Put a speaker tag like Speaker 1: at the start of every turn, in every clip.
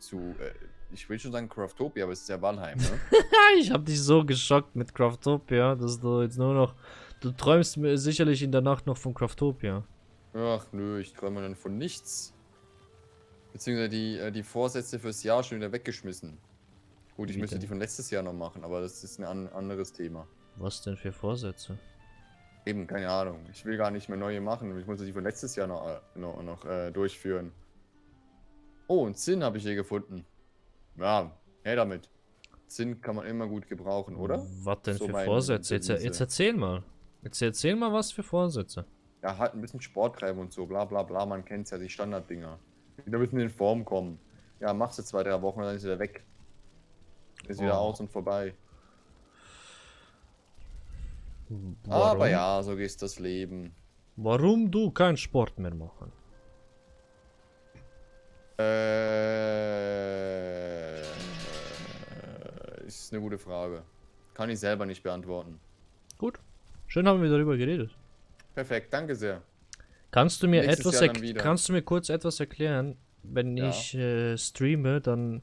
Speaker 1: zu, ich will schon sagen Craftopia, aber es ist ja Valheim, ne?
Speaker 2: Ich hab dich so geschockt mit Craftopia, dass du jetzt nur noch... Du träumst mir sicherlich in der Nacht noch von Craftopia.
Speaker 1: Ach nö, ich träume dann von nichts. Beziehungsweise die Vorsätze fürs Jahr schon wieder weggeschmissen. Gut, ich
Speaker 2: Wie
Speaker 1: müsste
Speaker 2: denn?
Speaker 1: die von letztes Jahr noch machen, aber das ist ein anderes Thema.
Speaker 2: Was denn für Vorsätze?
Speaker 1: Eben, keine Ahnung. Ich will gar nicht mehr neue machen. Ich muss die von letztes Jahr noch durchführen. Oh, und Zinn habe ich hier gefunden. Ja, her damit. Zinn kann man immer gut gebrauchen, oder?
Speaker 2: Was denn
Speaker 1: So
Speaker 2: für
Speaker 1: meine
Speaker 2: Vorsätze? Jetzt
Speaker 1: Devise.
Speaker 2: erzähl mal. Jetzt erzähl mal, was für Vorsätze.
Speaker 1: Ja, halt ein bisschen Sport treiben und so, bla bla bla. Man kennt es ja, die Standarddinger. Wieder ein bisschen in Form kommen. Ja, machst du 2, 3 Wochen und dann ist wieder weg. Ist wieder
Speaker 2: Oh.
Speaker 1: aus und vorbei.
Speaker 2: Warum?
Speaker 1: Aber ja, so ist das Leben.
Speaker 2: Warum du keinen Sport mehr machen?
Speaker 1: Ist eine gute Frage. Kann ich selber nicht beantworten.
Speaker 2: Gut. Schön haben wir darüber geredet.
Speaker 1: Perfekt, danke sehr.
Speaker 2: Kannst du mir
Speaker 1: Nächstes Jahr dann wieder.
Speaker 2: kannst du mir kurz etwas erklären? Wenn
Speaker 1: Ja.
Speaker 2: ich streame, dann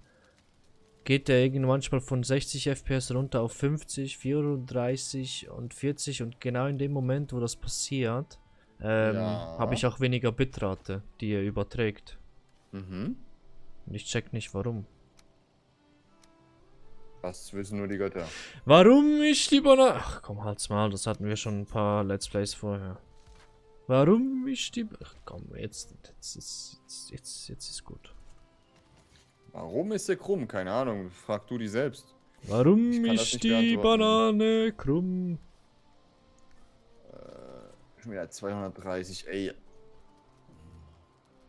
Speaker 2: geht der irgendwie manchmal von 60 FPS runter auf 50, 34 und 40 und genau in dem Moment, wo das passiert,
Speaker 1: Ja.
Speaker 2: habe ich auch weniger Bitrate, die er überträgt.
Speaker 1: Mhm.
Speaker 2: Und ich check nicht warum.
Speaker 1: Das wissen nur die Götter.
Speaker 2: Warum ich lieber Ach komm, halt's mal, das hatten wir schon ein paar Let's Plays vorher. Warum ich die... Ach komm, jetzt ist gut.
Speaker 1: Warum ist der krumm? Keine Ahnung. Frag du die selbst.
Speaker 2: Warum
Speaker 1: Ich kann das
Speaker 2: ist
Speaker 1: nicht
Speaker 2: die
Speaker 1: beantworten.
Speaker 2: Banane krumm?
Speaker 1: Schon wieder 230, ey.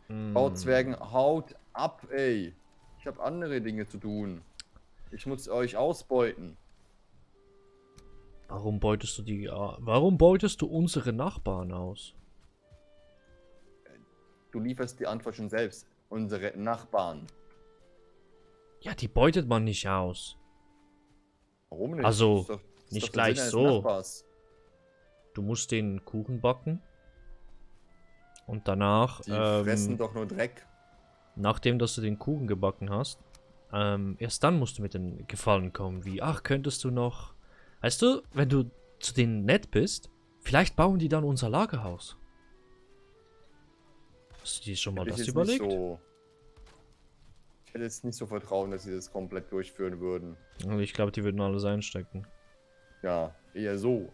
Speaker 2: Hm.
Speaker 1: Bauzwergen, haut ab, ey. Ich habe andere Dinge zu tun. Ich muss euch ausbeuten.
Speaker 2: Warum beutest du die... Warum beutest du unsere Nachbarn aus?
Speaker 1: Du lieferst die Antwort schon selbst. Unsere Nachbarn.
Speaker 2: Ja, die beutet man nicht aus.
Speaker 1: Warum nicht?
Speaker 2: Also,
Speaker 1: Ist doch
Speaker 2: nicht
Speaker 1: der Sinn
Speaker 2: gleich
Speaker 1: eines
Speaker 2: so.
Speaker 1: Nachbars.
Speaker 2: Du musst den Kuchen backen. Und danach,
Speaker 1: Die fressen doch nur Dreck.
Speaker 2: nachdem dass du den Kuchen gebacken hast, erst dann musst du mit den Gefallen kommen, wie, ach, könntest du noch... Weißt du, wenn du zu denen nett bist, vielleicht bauen die dann unser Lagerhaus. Hast du dir schon mal
Speaker 1: Hätte ich
Speaker 2: das
Speaker 1: jetzt
Speaker 2: überlegt?
Speaker 1: nicht so. Ich hätte jetzt nicht so Vertrauen, dass sie das komplett durchführen würden.
Speaker 2: Also ich glaube, die würden alles einstecken.
Speaker 1: Ja, eher so.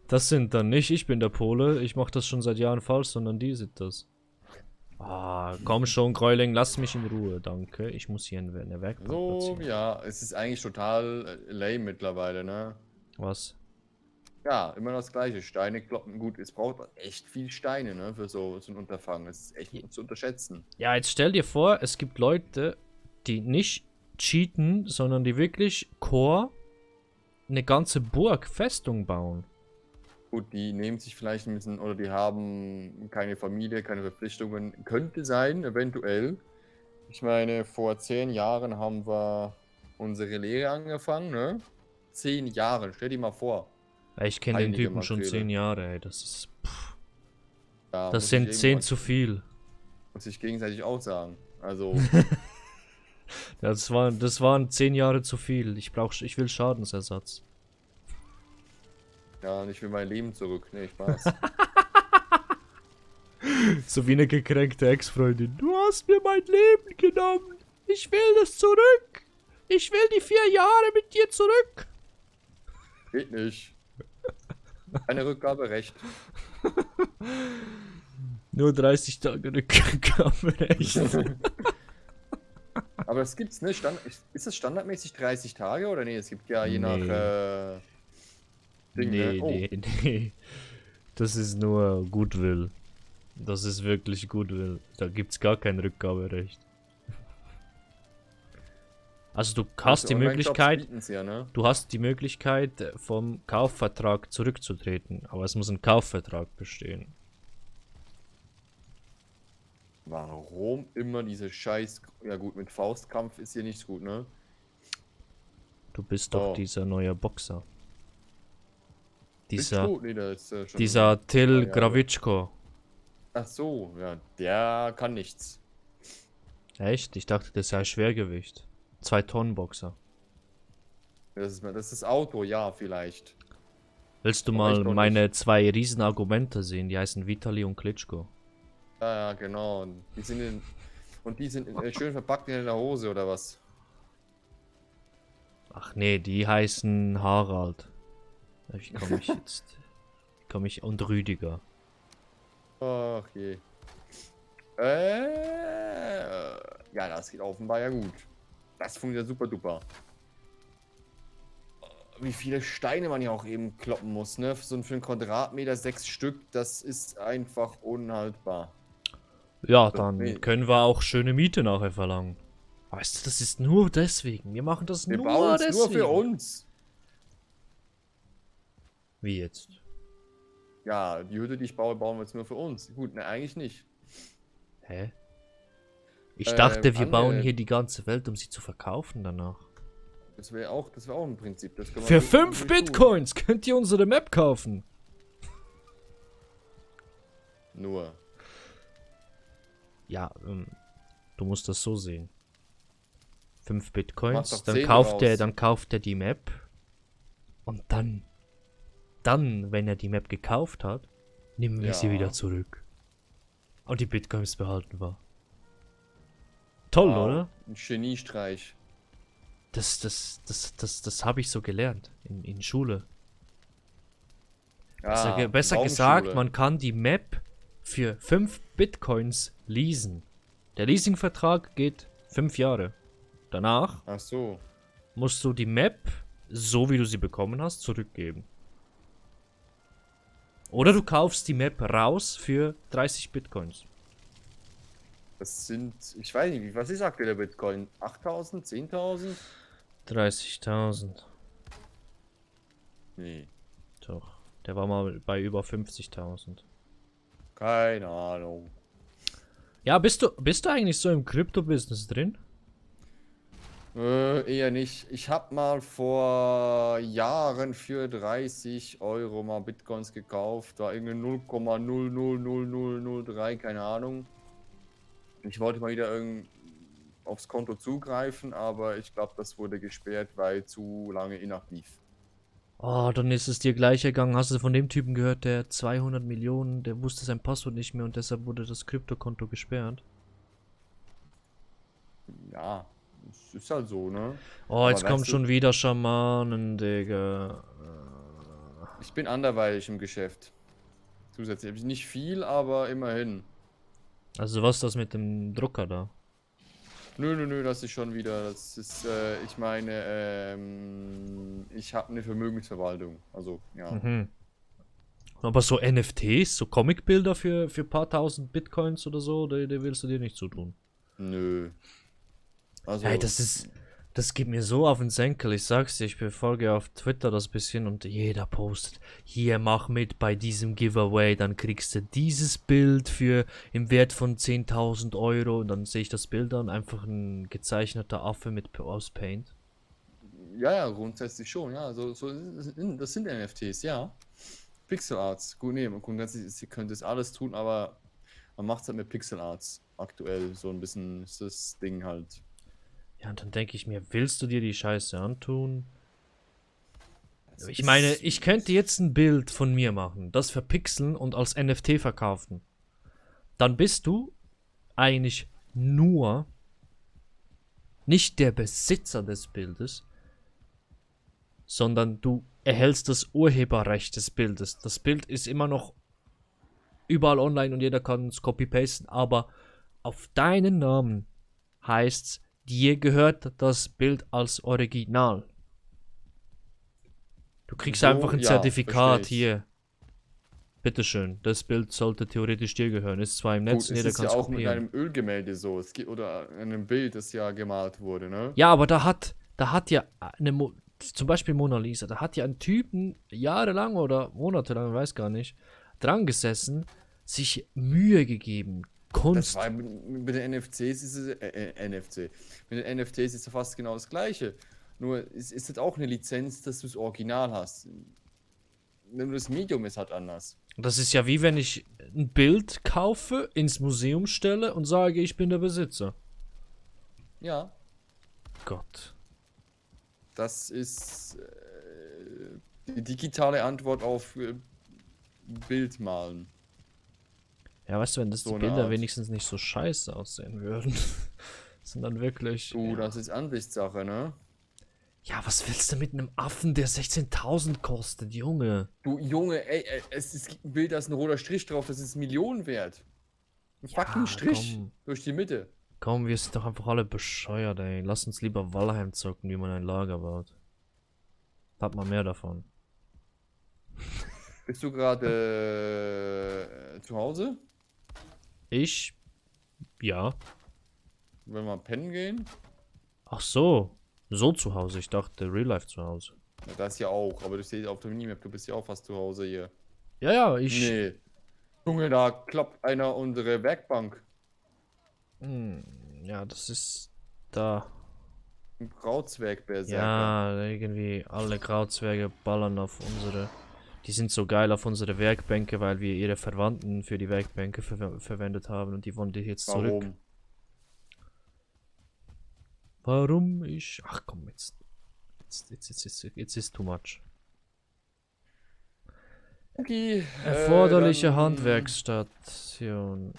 Speaker 2: Das sind dann nicht, ich bin der Pole, ich mache das schon seit Jahren falsch, sondern die sind das. Ah, komm schon, Gräuling, lass mich in Ruhe, danke. Ich muss hier eine Werkbank
Speaker 1: So,
Speaker 2: platzieren.
Speaker 1: ja, es ist eigentlich total lame mittlerweile, ne?
Speaker 2: Was?
Speaker 1: Ja, immer das gleiche. Steine kloppen. Gut, es braucht echt viel Steine, ne? Für so ein Unterfangen. Das ist echt nicht zu unterschätzen.
Speaker 2: Ja, jetzt stell dir vor, es gibt Leute, die nicht cheaten, sondern die wirklich Core eine ganze Burg, Festung bauen.
Speaker 1: Gut, die nehmen sich vielleicht ein bisschen, oder die haben keine Familie, keine Verpflichtungen. Könnte sein, eventuell. Ich meine, vor 10 Jahren haben wir unsere Lehre angefangen, ne? 10 Jahre, stell dir mal vor.
Speaker 2: Ja, ich kenne den
Speaker 1: Heilige
Speaker 2: Typen schon
Speaker 1: Makrele.
Speaker 2: 10 Jahre, ey, das ist...
Speaker 1: Ja,
Speaker 2: Das
Speaker 1: muss
Speaker 2: sind
Speaker 1: ich
Speaker 2: 10
Speaker 1: irgendwann-
Speaker 2: zu viel.
Speaker 1: Muss ich gegenseitig auch sagen. Also,
Speaker 2: Das waren 10 Jahre zu viel. Ich will Schadensersatz.
Speaker 1: ja, und ich will mein Leben zurück. Nee, Spaß.
Speaker 2: So wie eine gekränkte Ex-Freundin. Du hast mir mein Leben genommen. Ich will das zurück. Ich will die 4 Jahre mit dir zurück.
Speaker 1: Geht nicht. Eine Rückgaberecht.
Speaker 2: Nur 30 Tage Rückgaberecht.
Speaker 1: Aber das gibt's, ne? Ist das standardmäßig 30 Tage oder nee? Es gibt ja je nach Ding, ne? Oh,
Speaker 2: Nee. Das ist nur Goodwill. Das ist wirklich Goodwill. Da gibt's gar kein Rückgaberecht. Also du hast die Möglichkeit,
Speaker 1: bieten's ja, ne?
Speaker 2: du hast die Möglichkeit vom Kaufvertrag zurückzutreten, aber es muss ein Kaufvertrag bestehen.
Speaker 1: Warum immer diese Scheiß... Ja gut, mit Faustkampf ist hier nicht gut, ne?
Speaker 2: Du bist doch
Speaker 1: Oh.
Speaker 2: dieser neue Boxer.
Speaker 1: Ist
Speaker 2: Dieser
Speaker 1: gut? Nee, das ist schon
Speaker 2: Till
Speaker 1: ein paar Jahre.
Speaker 2: Gravitschko.
Speaker 1: Ach so, ja, der kann nichts.
Speaker 2: Echt? Ich dachte, das sei Schwergewicht. 2-Tonnen-Boxer.
Speaker 1: Das ist Auto, ja, vielleicht.
Speaker 2: Willst du
Speaker 1: Aber ich
Speaker 2: mal
Speaker 1: doch nicht.
Speaker 2: meine 2 Riesenargumente sehen? Die heißen Vitali und Klitschko.
Speaker 1: Ja, genau. Und die sind schön verpackt in der Hose, oder was?
Speaker 2: Ach nee, die heißen Harald. Wie komme ich jetzt? Und Rüdiger.
Speaker 1: Ach je. Ja, das geht offenbar ja gut. Das funktioniert super duper. Wie viele Steine man ja auch eben kloppen muss, ne? So für einen Quadratmeter 6 Stück, das ist einfach unhaltbar.
Speaker 2: Ja,
Speaker 1: So,
Speaker 2: dann
Speaker 1: nee,
Speaker 2: können wir auch schöne Miete nachher verlangen. Weißt du, das ist nur deswegen. Wir machen das
Speaker 1: wir bauen
Speaker 2: nur
Speaker 1: es nur für
Speaker 2: deswegen.
Speaker 1: uns.
Speaker 2: Wie jetzt?
Speaker 1: Ja, die Hütte, die ich baue, bauen wir jetzt nur für uns. Gut, ne, eigentlich nicht.
Speaker 2: Hä? Ich dachte, wir bauen
Speaker 1: Andere,
Speaker 2: hier die ganze Welt, um sie zu verkaufen danach.
Speaker 1: das wäre auch ein Prinzip. Das können
Speaker 2: Für
Speaker 1: wir
Speaker 2: 5
Speaker 1: natürlich tun.
Speaker 2: Bitcoins könnt ihr unsere Map kaufen.
Speaker 1: Nur.
Speaker 2: Ja, du musst das so sehen. 5
Speaker 1: Mach
Speaker 2: Bitcoins,
Speaker 1: doch
Speaker 2: dann
Speaker 1: 10
Speaker 2: kauft er,
Speaker 1: draus.
Speaker 2: dann kauft er die Map. Und dann, wenn er die Map gekauft hat, nehmen wir sie
Speaker 1: Ja.
Speaker 2: wieder zurück. Und die Bitcoins behalten wir. Toll,
Speaker 1: Wow,
Speaker 2: oder?
Speaker 1: ein Geniestreich.
Speaker 2: Das habe ich so gelernt in Schule.
Speaker 1: Ah,
Speaker 2: Besser
Speaker 1: Baumschule.
Speaker 2: gesagt, man kann die Map für 5 Bitcoins leasen. Der Leasingvertrag geht 5 Jahre. Danach
Speaker 1: Ach so.
Speaker 2: musst du die Map, so wie du sie bekommen hast, zurückgeben. Oder du kaufst die Map raus für 30 Bitcoins.
Speaker 1: Das sind, ich weiß nicht, was ist aktuell der Bitcoin? 8.000? 10.000?
Speaker 2: 30.000.
Speaker 1: Nee,
Speaker 2: Doch. Der war mal bei über 50.000.
Speaker 1: keine Ahnung.
Speaker 2: Ja, bist du eigentlich so im Krypto-Business drin?
Speaker 1: Eher nicht. Ich habe mal vor Jahren für 30 Euro mal Bitcoins gekauft. War irgendwie 0,000003, keine Ahnung. Ich wollte mal wieder aufs Konto zugreifen, aber ich glaube, das wurde gesperrt, weil zu lange inaktiv.
Speaker 2: Oh, dann ist es dir gleich ergangen. Hast du von dem Typen gehört, der 200 Millionen, der wusste sein Passwort nicht mehr und deshalb wurde das Kryptokonto gesperrt?
Speaker 1: Ja, es ist halt so, ne?
Speaker 2: Oh,
Speaker 1: Aber
Speaker 2: jetzt kommt
Speaker 1: weißt du,
Speaker 2: schon wieder Schamanen, Digga.
Speaker 1: ich bin anderweitig im Geschäft. Zusätzlich nicht viel, aber immerhin.
Speaker 2: Also was ist das mit dem Drucker da?
Speaker 1: Nö, das ist schon wieder. Das ist, ich meine, ich habe eine Vermögensverwaltung. Also, ja.
Speaker 2: Mhm. Aber so NFTs, so Comicbilder für ein paar tausend Bitcoins oder so, die willst du dir nicht zutun.
Speaker 1: Nö. Also,
Speaker 2: Ey, das geht mir so auf den Senkel. Ich sag's dir, ich befolge auf Twitter das bisschen und jeder postet, hier mach mit bei diesem Giveaway, dann kriegst du dieses Bild für im Wert von 10.000 Euro und dann sehe ich das Bild an, einfach ein gezeichneter Affe aus Paint.
Speaker 1: ja, grundsätzlich schon, ja. Das sind NFTs, ja. Pixel Arts. Gut, nee, grundsätzlich, sie könnte es alles tun, aber man macht es halt mit Pixel Arts aktuell. So ein bisschen ist das Ding halt.
Speaker 2: Ja, und dann denke ich mir, willst du dir die Scheiße antun?
Speaker 1: Es
Speaker 2: Ich
Speaker 1: ist-
Speaker 2: meine, ich könnte jetzt ein Bild von mir machen, das verpixeln und als NFT verkaufen. Dann bist du eigentlich nur nicht der Besitzer des Bildes, sondern du erhältst das Urheberrecht des Bildes. Das Bild ist immer noch überall online und jeder kann es copy-pasten, aber auf deinen Namen heißt's, dir gehört das Bild als Original. Du kriegst
Speaker 1: So,
Speaker 2: einfach ein
Speaker 1: ja,
Speaker 2: Zertifikat
Speaker 1: versteh ich.
Speaker 2: hier. Bitteschön, das Bild sollte theoretisch dir gehören. Ist zwar im Netz
Speaker 1: Gut,
Speaker 2: und
Speaker 1: es
Speaker 2: jeder
Speaker 1: ist
Speaker 2: kann
Speaker 1: ja
Speaker 2: es
Speaker 1: auch mit
Speaker 2: kopieren.
Speaker 1: einem Ölgemälde so. Oder einem Bild, das ja gemalt wurde, ne?
Speaker 2: Ja, aber da hat ja zum Beispiel Mona Lisa, da hat ja ein Typen jahrelang oder monatelang, weiß gar nicht, dran gesessen, sich Mühe gegeben.
Speaker 1: Das
Speaker 2: Kunst.
Speaker 1: war mit den NFCs ist es, NFC. Mit den NFTs ist es fast genau das Gleiche. Nur es ist jetzt auch eine Lizenz, dass du das Original hast. Nur das Medium ist halt anders.
Speaker 2: Das ist ja wie wenn ich ein Bild kaufe, ins Museum stelle und sage, ich bin der Besitzer.
Speaker 1: Ja,
Speaker 2: Gott.
Speaker 1: das ist die digitale Antwort auf Bild malen.
Speaker 2: Ja, weißt du, wenn das die
Speaker 1: So eine
Speaker 2: Bilder
Speaker 1: Art.
Speaker 2: wenigstens nicht so scheiße aussehen würden. Sondern wirklich.
Speaker 1: Du,
Speaker 2: Ja.
Speaker 1: das ist Ansichtssache, ne?
Speaker 2: Ja, was willst du mit einem Affen, der 16.000 kostet, Junge?
Speaker 1: Du Junge, ey, es gibt ein Bild, da ist ein roter Strich drauf, das ist Millionen wert. Ein fucking
Speaker 2: Ja,
Speaker 1: Strich
Speaker 2: komm.
Speaker 1: durch die Mitte.
Speaker 2: Komm, wir sind doch einfach alle bescheuert, ey. Lass uns lieber Valheim zocken, wie man ein Lager baut. Da hat man mehr davon.
Speaker 1: Bist du gerade zu Hause?
Speaker 2: Ich? Ja.
Speaker 1: Wenn wir pennen gehen?
Speaker 2: Ach so. So zu Hause. Ich dachte, Real Life zu Hause.
Speaker 1: Ja, das ja auch, aber du stehst auf der Minimap, du bist ja auch fast zu Hause hier.
Speaker 2: Ja, ja, ich.
Speaker 1: Nee. Junge, da klappt einer unsere Werkbank.
Speaker 2: Hm, ja, das ist da.
Speaker 1: Ein Krautzwerg-Berserker.
Speaker 2: Ja, irgendwie alle Grauzwerge ballern auf unsere. Die sind so geil auf unsere Werkbänke, weil wir ihre Verwandten für die Werkbänke verwendet haben und die wollen die jetzt zurück.
Speaker 1: Warum?
Speaker 2: Warum ich. Ach komm, jetzt ist too much.
Speaker 1: Okay,
Speaker 2: Erforderliche
Speaker 1: dann-
Speaker 2: Handwerksstation.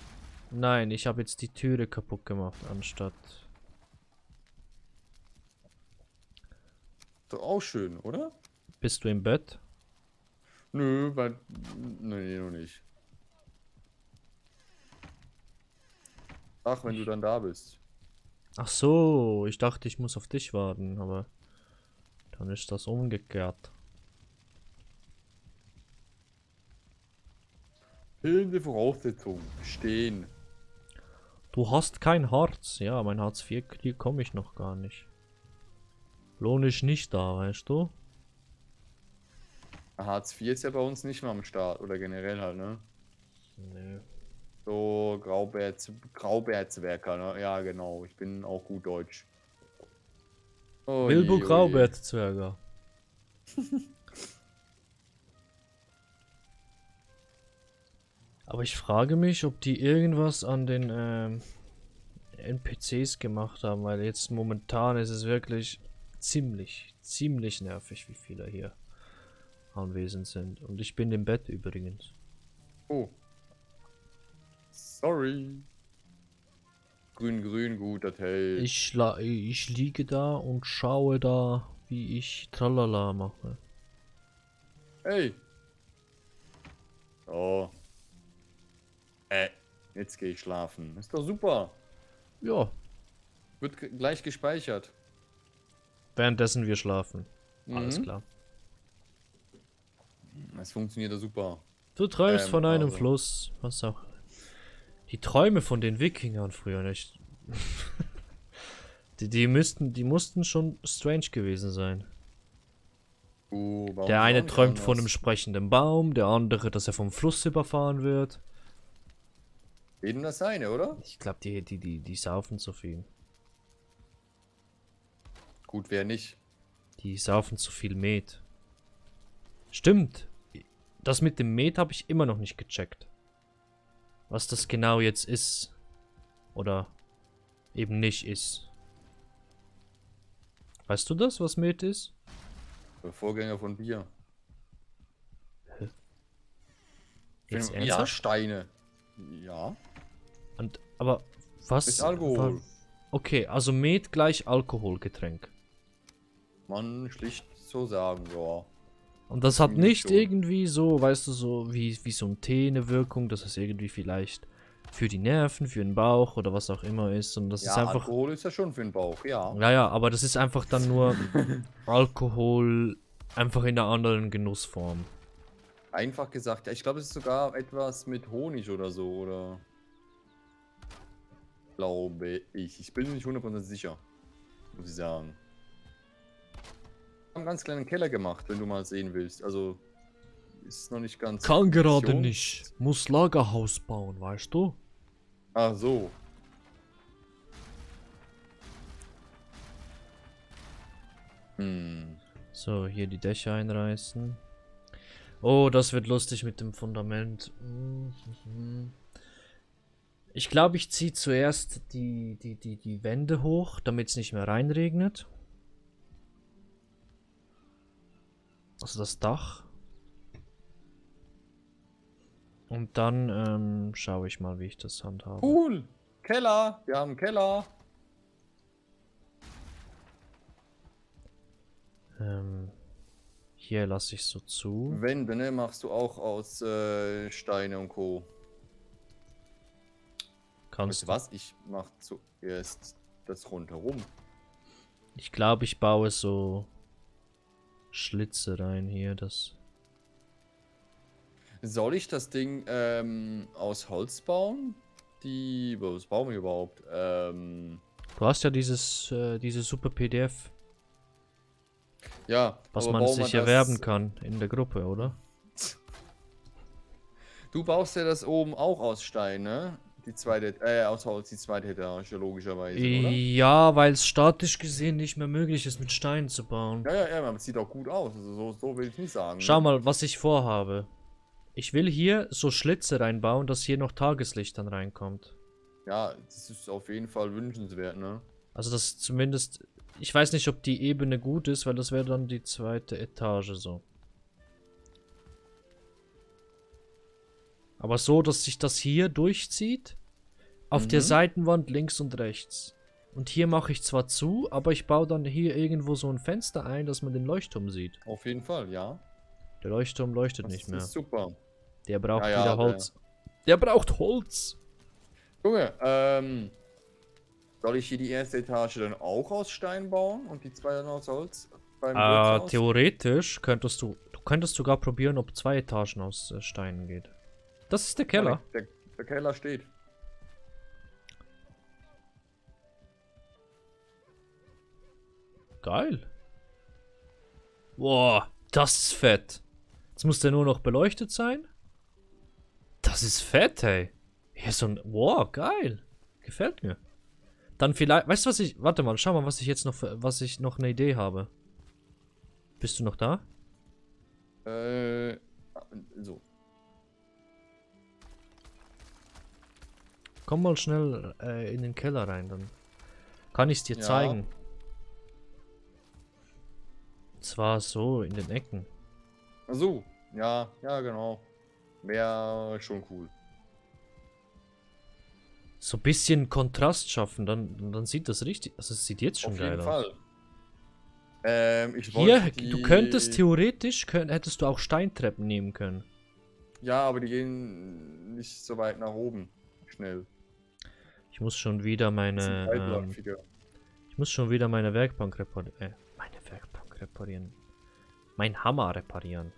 Speaker 2: Nein, ich habe jetzt die Türe kaputt gemacht, anstatt.
Speaker 1: Doch auch schön, oder?
Speaker 2: Bist du im Bett?
Speaker 1: Nö, weil. Nee, noch nicht. Ach, wenn du dann da bist.
Speaker 2: Ach so, ich dachte, ich muss auf dich warten, aber dann ist das umgekehrt.
Speaker 1: Fehlende Voraussetzung. Stehen.
Speaker 2: Du hast kein Harz. Ja, mein Hartz IV komme ich noch gar nicht. Lohn ist nicht da, weißt du?
Speaker 1: Hartz IV ist ja bei uns nicht mehr am Start. Oder generell halt, ne?
Speaker 2: Nö.
Speaker 1: So Graubärtswerker, ne? Ja, genau. Ich bin auch gut Deutsch. Oh
Speaker 2: Wilbur
Speaker 1: je, oh je.
Speaker 2: Graubertzwerger. Aber ich frage mich, ob die irgendwas an den NPCs gemacht haben, weil jetzt momentan ist es wirklich ziemlich nervig, wie viele hier anwesend sind. Und ich bin im Bett übrigens.
Speaker 1: Oh. Sorry. Grün, grün, gut, das hält.
Speaker 2: Ich liege da und schaue da, wie ich Tralala mache.
Speaker 1: Hey. Oh. Jetzt gehe ich schlafen. Ist doch super.
Speaker 2: Ja,
Speaker 1: Wird gleich gespeichert.
Speaker 2: währenddessen wir schlafen. Alles
Speaker 1: Mhm.
Speaker 2: klar.
Speaker 1: Das funktioniert ja super.
Speaker 2: Du träumst von einem
Speaker 1: also.
Speaker 2: Fluss. Was auch. Die Träume von den Wikingern früher nicht. die mussten schon strange gewesen sein.
Speaker 1: Warum
Speaker 2: Der
Speaker 1: ist
Speaker 2: eine
Speaker 1: auch nicht
Speaker 2: träumt von einem
Speaker 1: anders?
Speaker 2: sprechenden Baum, der andere, dass er vom Fluss überfahren wird.
Speaker 1: Jedem das seine, oder?
Speaker 2: Ich glaube, die saufen zu viel.
Speaker 1: Gut, wer nicht?
Speaker 2: Die saufen zu viel Met. Stimmt. Das mit dem Met habe ich immer noch nicht gecheckt. Was das genau jetzt ist. Oder eben nicht ist. Weißt du das, was Met ist?
Speaker 1: Der Vorgänger von Bier.
Speaker 2: Jetzt
Speaker 1: Ja,
Speaker 2: ernsthaft?
Speaker 1: Steine. Ja.
Speaker 2: Aber was?
Speaker 1: Ist Alkohol.
Speaker 2: Okay, also Met gleich Alkoholgetränk.
Speaker 1: Man schlicht so sagen, ja.
Speaker 2: Und das hat nicht
Speaker 1: Definition.
Speaker 2: irgendwie so, weißt du, so wie so ein Tee eine Wirkung, dass es irgendwie vielleicht für die Nerven, für den Bauch oder was auch immer ist. Und das
Speaker 1: Ja,
Speaker 2: ist einfach.
Speaker 1: Alkohol ist ja schon für den Bauch, ja.
Speaker 2: Ja, aber das ist einfach dann nur Alkohol, einfach in einer anderen Genussform.
Speaker 1: Einfach gesagt, ja, ich glaube, es ist sogar etwas mit Honig oder so, oder? Glaube ich. Ich bin mir nicht 100% sicher. Muss ich sagen. Wir haben einen ganz kleinen Keller gemacht, wenn du mal sehen willst. Also, ist noch nicht ganz.
Speaker 2: Kann gerade
Speaker 1: Mission.
Speaker 2: nicht. Muss Lagerhaus bauen, weißt du?
Speaker 1: Ach so.
Speaker 2: So, hier die Dächer einreißen. Oh, das wird lustig mit dem Fundament. Mhm. Ich glaube, ich ziehe zuerst die Wände hoch, damit es nicht mehr reinregnet. Also das Dach. Und dann schaue ich mal, wie ich das handhabe.
Speaker 1: Cool. Keller. Wir haben einen Keller.
Speaker 2: Hier lasse ich so zu.
Speaker 1: Wände, ne? Machst du auch aus Steine und Co.
Speaker 2: Kannst
Speaker 1: Weißt du
Speaker 2: du.
Speaker 1: was? Ich mach zuerst das rundherum.
Speaker 2: Ich glaube, ich baue so Schlitze rein hier, das.
Speaker 1: Soll ich das Ding aus Holz bauen? Was bauen wir überhaupt?
Speaker 2: Du hast ja diese super PDF,
Speaker 1: Ja,
Speaker 2: was
Speaker 1: aber
Speaker 2: man
Speaker 1: bauen wir
Speaker 2: sich
Speaker 1: das.
Speaker 2: erwerben kann in der Gruppe, oder?
Speaker 1: Du baust ja das oben auch aus Stein, ne? Die zweite, aus Holz, die zweite Etage, logischerweise, oder?
Speaker 2: Ja, weil es statisch gesehen nicht mehr möglich ist, mit Steinen zu bauen.
Speaker 1: Ja, aber es sieht auch gut aus. Also so will ich nicht sagen.
Speaker 2: Schau
Speaker 1: Ne?
Speaker 2: mal, was ich vorhabe. Ich will hier so Schlitze reinbauen, dass hier noch Tageslicht dann reinkommt.
Speaker 1: Ja, das ist auf jeden Fall wünschenswert, ne?
Speaker 2: Also das zumindest. Ich weiß nicht, ob die Ebene gut ist, weil das wäre dann die zweite Etage so. Aber so, dass sich das hier durchzieht. Auf der Seitenwand links und rechts. Und hier mache ich zwar zu, aber ich baue dann hier irgendwo so ein Fenster ein, dass man den Leuchtturm sieht.
Speaker 1: Auf jeden Fall, ja.
Speaker 2: Der Leuchtturm leuchtet
Speaker 1: Das
Speaker 2: nicht mehr.
Speaker 1: ist super.
Speaker 2: Der braucht
Speaker 1: Ja,
Speaker 2: wieder Holz. Der braucht Holz.
Speaker 1: Junge, soll ich hier die erste Etage dann auch aus Stein bauen und die zweite dann aus Holz? Beim Wirtshaus?
Speaker 2: Theoretisch könntest du könntest sogar probieren, ob 2 Etagen aus Steinen geht. Das ist der Keller.
Speaker 1: Der Keller steht.
Speaker 2: Geil. Boah, das ist fett. Jetzt muss der nur noch beleuchtet sein. Das ist fett, hey. Hier ist so ein. Wow, geil. Gefällt mir. Dann vielleicht. Weißt du, was ich. Warte mal, schau mal, was ich jetzt noch. Was ich noch eine Idee habe. Bist du noch da?
Speaker 1: So.
Speaker 2: Komm mal schnell in den Keller rein, dann kann ich es dir
Speaker 1: Ja.
Speaker 2: zeigen. Und zwar so in den Ecken.
Speaker 1: Ach so. Ja, genau. Wäre schon cool.
Speaker 2: So ein bisschen Kontrast schaffen, dann sieht das richtig. Also es sieht jetzt schon
Speaker 1: Auf
Speaker 2: geil
Speaker 1: jeden
Speaker 2: aus.
Speaker 1: Fall. Ich
Speaker 2: Hier,
Speaker 1: wollte
Speaker 2: du könntest theoretisch, hättest du auch Steintreppen nehmen können.
Speaker 1: Ja, aber die gehen nicht so weit nach oben. Schnell.
Speaker 2: Ich muss schon wieder meine.
Speaker 1: Weitläufiger.
Speaker 2: Ich muss schon wieder meine Werkbank reparieren. Meine Werkbank reparieren. Mein Hammer reparieren.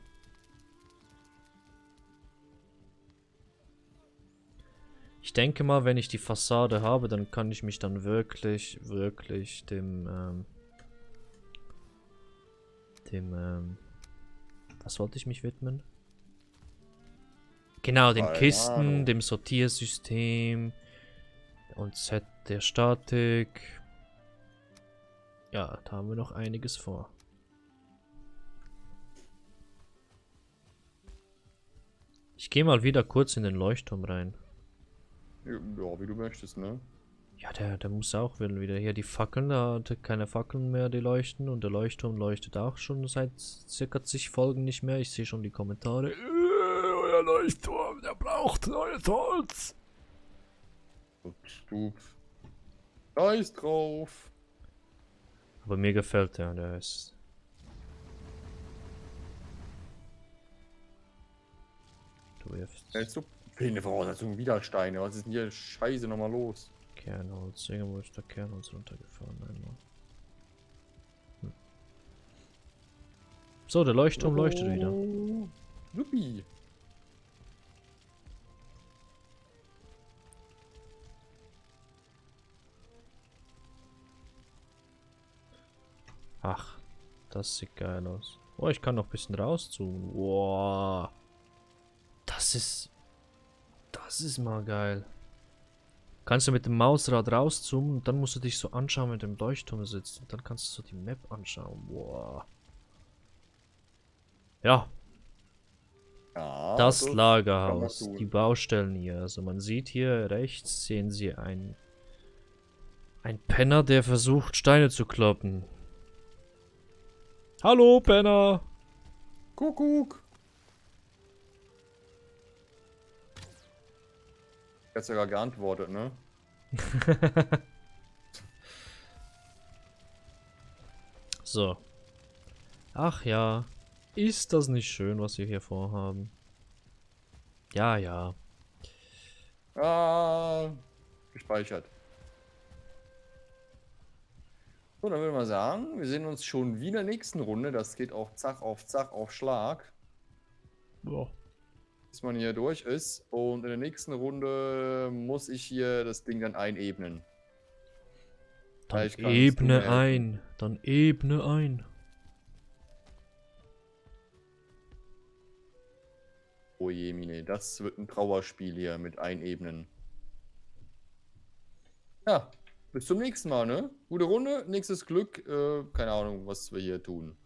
Speaker 2: Ich denke mal, wenn ich die Fassade habe, dann kann ich mich dann wirklich dem, was wollte ich mich widmen? Genau, den
Speaker 1: Keine
Speaker 2: Kisten,
Speaker 1: Ahnung.
Speaker 2: dem Sortiersystem und Set der Statik. Ja, da haben wir noch einiges vor. Ich gehe mal wieder kurz in den Leuchtturm rein.
Speaker 1: Ja, wie du möchtest, ne?
Speaker 2: Ja, der muss auch wieder hier die Fackeln, da hat keine Fackeln mehr, die leuchten. Und der Leuchtturm leuchtet auch schon seit circa zig Folgen nicht mehr. Ich sehe schon die Kommentare. Euer Leuchtturm, der braucht neues Holz.
Speaker 1: Ups. Scheiß drauf.
Speaker 2: Aber mir gefällt der ist... Du wirfst
Speaker 1: Jetzt so fehlende Voraussetzungen, wieder Steine. Was ist denn hier Scheiße nochmal los?
Speaker 2: Kernholz. Irgendwo ist der Kernholz runtergefahren einmal. So, der Leuchtturm leuchtet wieder.
Speaker 1: Supi.
Speaker 2: Ach, das sieht geil aus. Oh, ich kann noch ein bisschen rauszoomen. Wow. Das ist mal geil. Kannst du mit dem Mausrad rauszoomen und dann musst du dich so anschauen, wenn du im Leuchtturm sitzt. Und dann kannst du so die Map anschauen. Wow. Ja.
Speaker 1: Ja,
Speaker 2: Das
Speaker 1: kann man
Speaker 2: Lagerhaus,
Speaker 1: tun.
Speaker 2: die Baustellen hier. Also man sieht hier rechts, sehen Sie ein Penner, der versucht, Steine zu kloppen. Hallo, Penner!
Speaker 1: Kuckuck. Du hast sogar geantwortet, ne?
Speaker 2: So. Ach ja. Ist das nicht schön, was wir hier vorhaben? Ja, ja.
Speaker 1: Ah, gespeichert. So, dann würde ich mal sagen, wir sehen uns schon wieder in der nächsten Runde. Das geht auch Zach auf Schlag,
Speaker 2: Boah.
Speaker 1: bis man hier durch ist. Und in der nächsten Runde muss ich hier das Ding dann einebnen.
Speaker 2: Dann
Speaker 1: Vielleicht kannst du mir
Speaker 2: ebne
Speaker 1: helfen.
Speaker 2: ein. Dann ebne ein.
Speaker 1: Oh je, Mine, das wird ein Trauerspiel hier mit Einebnen. Ja, bis zum nächsten Mal, ne? Gute Runde, nächstes Glück. Keine Ahnung, was wir hier tun.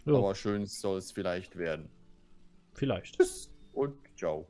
Speaker 2: Ja,
Speaker 1: Aber schön soll es vielleicht werden.
Speaker 2: vielleicht.
Speaker 1: Tschüss und ciao.